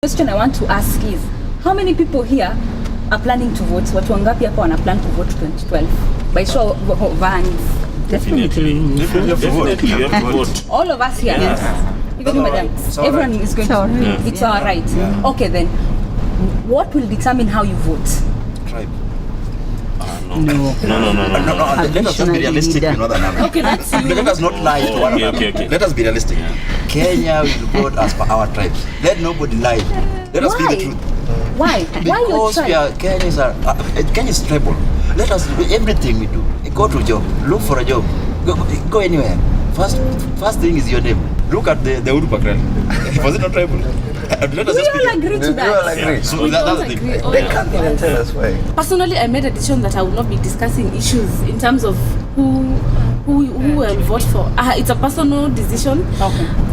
Question I want to ask is, how many people here are planning to vote? Watu wangapi hapa wana plan to vote 2012? By show of hands. Definitely you have to vote. All of us here. Yes. Even madam. Everyone is going to. It's all right. Yeah. Okay then. What will determine how you vote? Tribe. No. Let us just be realistic. You know that now. Okay, that's you. Let us not lie to one another. Okay. Let us be realistic. Kenya will vote as per our tribes. Let nobody lie. Let us be the truth. Why? Why your Because tribe? Kenya is tribal. Let us do everything we do. Go to a job. Look for a job. Go anywhere. First thing is your name. Look at the Urupa clan. Was it not tribal? Let us We all agree to that. We all agree. So that's the thing. They can't even tell us why. Personally, I made a decision that I will not be discussing issues in terms of who I'll vote for. It's a personal decision,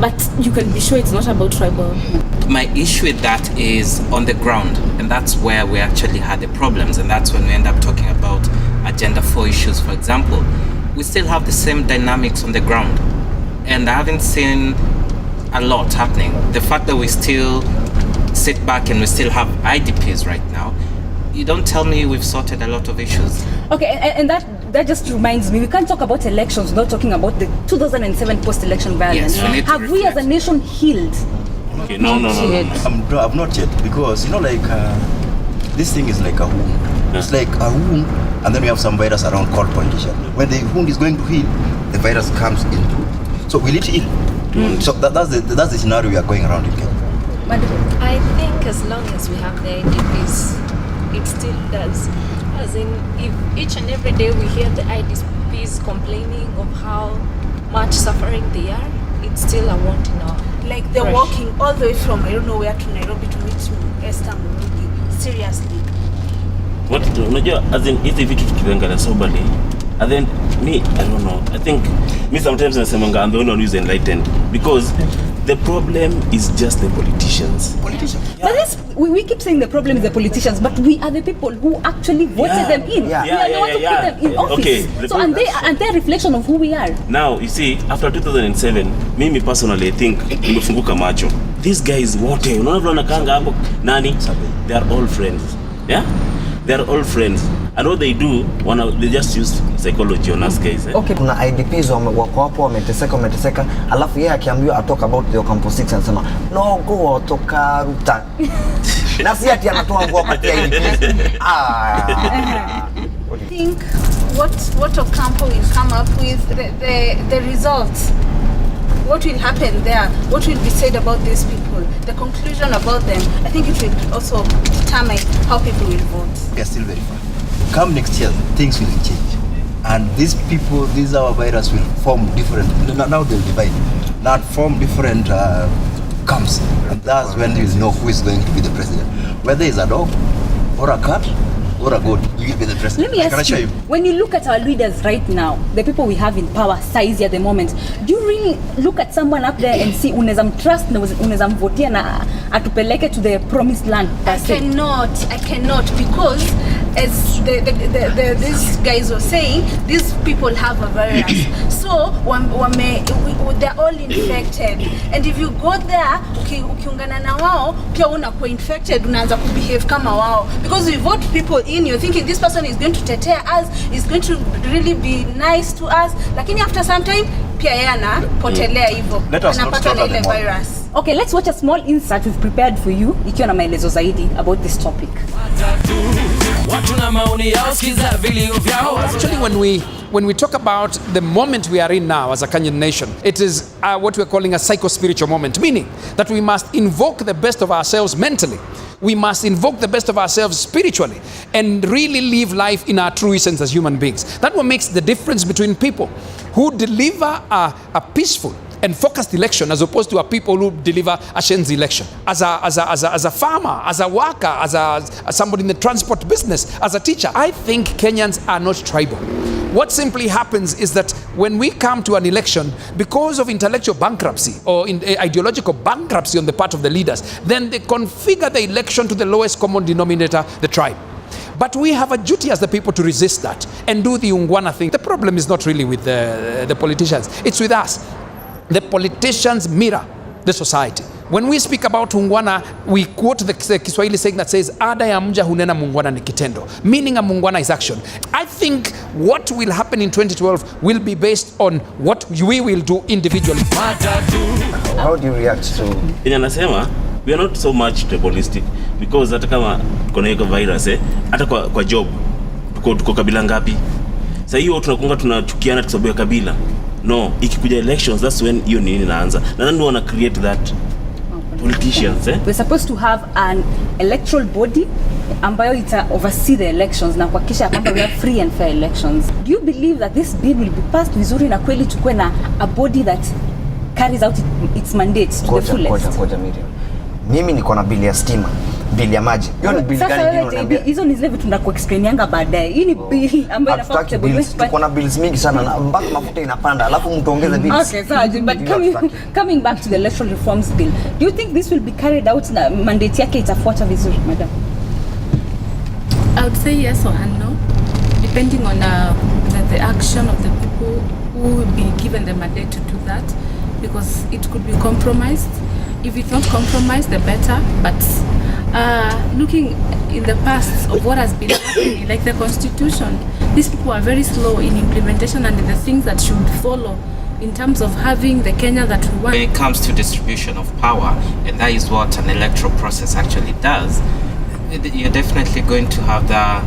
but you can be sure it's not about tribal. My issue with that is on the ground, and that's where we actually had the problems, and that's when we end up talking about Agenda 4 issues, for example. We still have the same dynamics on the ground, and I haven't seen a lot happening. The fact that we still sit back and we still have IDPs right now, you don't tell me we've sorted a lot of issues. Okay, and that just reminds me, we can't talk about elections without talking about the 2007 post-election violence. Yes, we need to Have we as a reflect. nation healed? Okay, no. I've not yet, because this thing is like a wound. It's like a wound, and then we have some virus around called politician. When the wound is going to heal, the virus comes into. So will it heal? So that's the scenario we are going around in Kenya. I think as long as we have the IDPs, it still does. As in, if each and every day we hear the IDPs complaining of how much suffering they are, it's still a want in our. Like they're walking all the way from I don't know where to Nairobi to meet Esther Murugi. Seriously. What unajua, as in hizi vitu tukiangalia soberly, and then me, I don't know, I think me sometimes nasemanga I'm the only one who's enlightened, because the problem is just the politicians. But this, we keep saying the problem is the politicians, but we are the people who actually voted them in. We are the ones who put them in office. Okay, So and they're a reflection of who we are. Now, you see, after 2007, mimi personally, I think, nimefunguka macho. These guys, wote, unaona vile wanakaanga hapo, nani? They are all friends. Yeah? They are all friends. And what they do, they just use psychology on us guys. Okay, kuna IDPs wako hapo wameteseka, alafu yeye akiambiwa talk about the campus 6 anasema no go toka ruta. Na si ati anatoa nguo kwa IDPs. I think what Ocampo will come up with the results. What will happen there? What will be said about these people? The conclusion about them. I think it will also determine how people will vote. We are still very far. Come next year, things will change. And these people, our virus will form different, now they'll divide, not form different camps. And that's when you'll know who is going to be the president. Whether it's a dog, or a cat, or a goat, you will be the president. Let me ask you, when you look at our leaders right now, the people we have in power, size at the moment, do you really look at someone up there and see unaweza mtrust na unaweza mvotia na atupeleke to the promised land? I cannot, because as these guys were saying, these people have a virus. So they're all infected. And if you go there, ukiungana na wao, pia unakuwa infected, unaanza kubehave kama wao. Because we vote people in, you're thinking this person is going to tetea us, is going to really be nice to us. Lakini after some time, pia yeye anapotelea hivyo. Anapata na ile virus. Okay, let's watch a small insert we've prepared for you, ikiwa na maelezo zaidi about this topic. Actually, when we talk about the moment we are in now as a Kenyan nation, it is what we're calling a psycho-spiritual moment, meaning that we must invoke the best of ourselves mentally. We must invoke the best of ourselves spiritually and really live life in our true essence as human beings. That's what makes the difference between people who deliver a peaceful and focused election as opposed to a people who deliver a shenzi election. As a farmer, as a worker, as somebody in the transport business, as a teacher, I think Kenyans are not tribal. What simply happens is that when we come to an election, because of intellectual bankruptcy or ideological bankruptcy on the part of the leaders, then they configure the election to the lowest common denominator, the tribe. But we have a duty as the people to resist that and do the ungwana thing. The problem is not really with the politicians, it's with us. The politicians mirror the society. When we speak about ungwana, we quote the Kiswahili saying that says, ada ya mja hunena mungwana ni kitendo. Meaning a mungwana is action. I think what will happen in 2012 will be based on what we will do individually. How do you react to... Nasema, we are not so much tribalistic because hata kama kuna hiyo virus hata kwa job tuko kabila ngapi? Sasa hiyo tunakunga tunachukiana kwa sababu ya kabila. No, ikikuja elections, that's when hiyo nini inaanza. Na nani wana create that? Politicians, We're supposed to have an electoral body ambayo ita oversee the elections na kuhakikisha kwamba we have free and fair elections. Do you believe that this bill will be passed vizuri na kweli tukue na a body that carries out its mandate to the fullest? Koja Miriam. Mimi niko na bili ya stima, bili ya maji. Hiyo ni bili gani unaniambia? Hizo ni zile vitu ndakuexplainianga baadaye. Hii ni bill ambayo inafaa kutebulwa. Tuko na bills mingi sana na mpaka mafuta inapanda, alafu mtu ongeze bills. Okay, so but coming back to the electoral reforms bill, do you think this will be carried out na mandate yake itafuata vizuri, madam? I would say yes or no, depending on the action of the people who will be given the mandate to do that, because it could be compromised. If it's not compromised, the better. But looking in the past of what has been happening, like the constitution, these people are very slow in implementation and the things that should follow in terms of having the Kenya that we want. When it comes to distribution of power, and that is what an electoral process actually does, you're definitely going to have that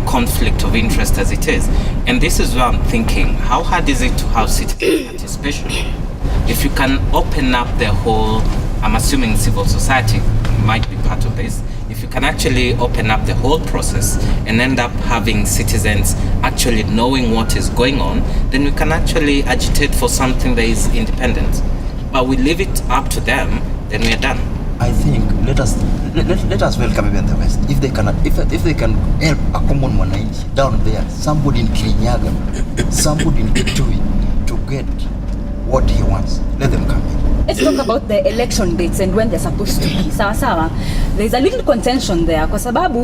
conflict of interest as it is. And this is where I'm thinking, how hard is it to have citizen participation? If you can open up the whole, I'm assuming civil society might be part of this, if you can actually open up the whole process and end up having citizens actually knowing what is going on, then we can actually agitate for something that is independent. But we leave it up to them, then we are done. I think let us welcome even the West. If they can help a common mwananchi down there, somebody in Kirinyaga, somebody in Kitui to get what he wants, let them come in. Let's talk about the election dates and when they're supposed to be. Sawa. There's a little contention there kwa sababu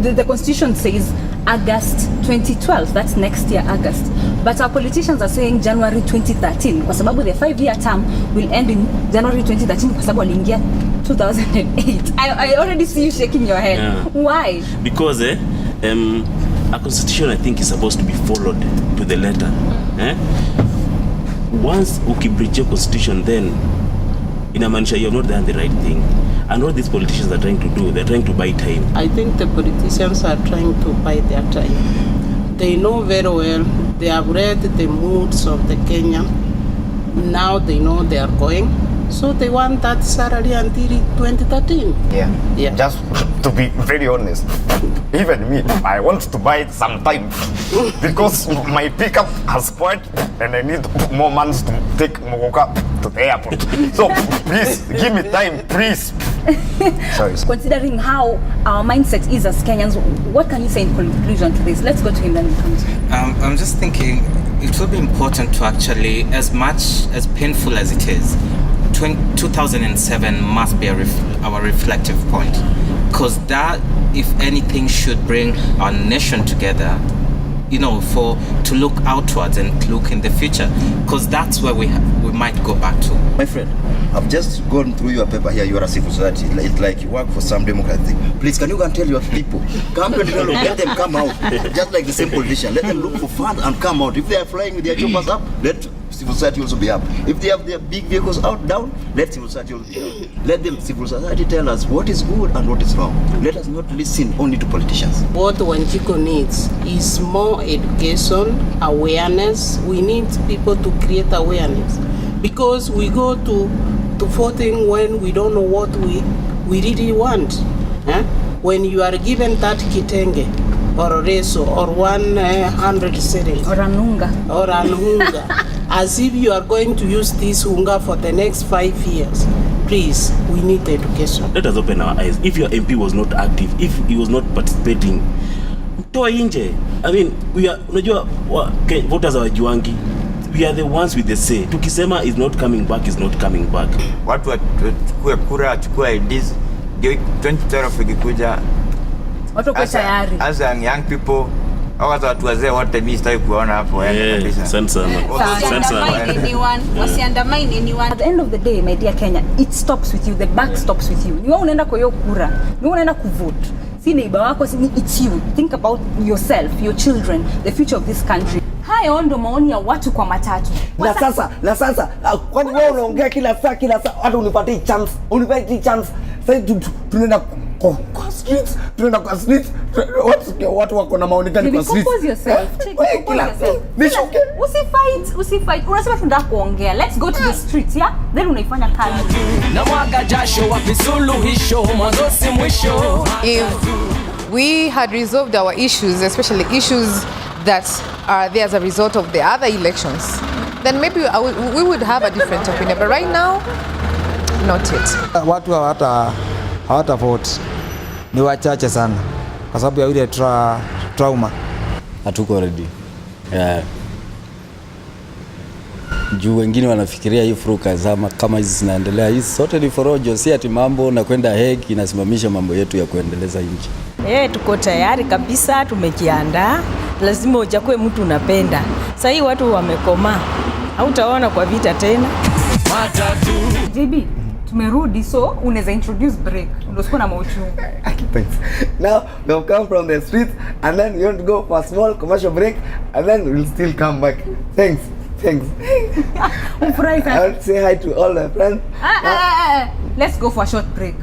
the constitution says August 2012, that's next year August. But our politicians are saying January 2013 kwa sababu the 5-year term will end in January 2013 kwa sababu waliingia 2008. I already see you shaking your head. Yeah. Why? Because a constitution I think is supposed to be followed to the letter. Once ukibreach your constitution, then inamaanisha you have not done the right thing. And what these politicians are trying to do, they're trying to buy time. I think the politicians are trying to buy their time. They know very well, they have read the moods of the Kenyan. Now they know they are going. So they want that salary until 2013. Yeah. Just to be very honest, even me, I want to buy it some time because my pickup has spoiled and I need more months to take Mogoka to the airport. So please, give me time, please. Sorry. Considering how our mindset is as Kenyans, what can you say in conclusion to this? Let's go to him then. I'm just thinking it will be important to actually, as much as painful as it is, 2007 must be our reflective point, because that, if anything, should bring our nation together, to look outwards and look in the future, because that's where we might go back to. My friend, I've just gone through your paper here. You are a civil society. It's like you work for some democratic thing. Please, can you go and tell your people, come to the let them come out, just like the same politician. Let them look for funds and come out. If they are flying with their choppers up, let civil society also be up. If they have their big vehicles out down, let civil society also be down. Let them civil society tell us what is good and what is wrong. Let us not listen only to politicians. What Wanjiko needs is more education, awareness. We need people to create awareness, because we go to voting when we don't know what we really want. When you are given that kitenge or reso or 100 shillings or anunga as if you are going to use this hunga for the next 5 years. Please, we need education. Let us open our eyes. If your MP was not active, if he was not participating, toa inje. I mean, we are, unajua voters are wajuangi. We are the ones with the say. Tukisema is not coming back, is not coming back. Watu wachukue kura, wachukue IDs. 2012 ikikuja, watu kwa tayari. As young people, watu wazee wote mimi sitaki kuona hapo kabisa. Asante sana. Wasiandamine anyone. At the end of the day, my dear Kenya, it stops with you. The back stops with you. Ni wewe unaenda kwa hiyo kura. Ni wewe unaenda kuvote. Si neighbor wako, it's you. Think about yourself, your children, the future of this country. Hayo ndo maoni ya watu kwa matatu. Na sasa, kwani wewe unaongea kila saa, hata unipatie chance. Sasa tunaenda kwa streets, watu wako na maoni gani kwa streets? Compose yourself. Usifight. Unasema tunataka kuongea. Let's go to the streets, yeah? Then unaifanya kazi. Na mwaga jasho wapi suluhisho, mwanzo si mwisho. If we had resolved our issues, especially issues that are there as a result of the other elections, then maybe we would have a different opinion. But right now, not yet. Watu hawata vote. Ni wachache sana kwa sababu ya ile trauma. Hatuko ready. Juu wengine wanafikiria hii furuka kama hizi zinaendelea, hizi sote ni forojo, si ati mambo na kwenda heki inasimamisha mambo yetu ya kuendeleza nchi. Tuko tayari kabisa, tumejiandaa. Lazima uchague mtu unapenda. Sasa hii watu wamekomaa. Hautaona kwa vita tena. Matatu. JB, tumerudi, so unaweza introduce break. Ndio siko na mauchungu. Thanks. Now we'll come from the streets and then we want to go for a small commercial break and then we'll still come back. Thanks. Ufurahi sana. I'll say hi to all my friends. Let's go for a short break.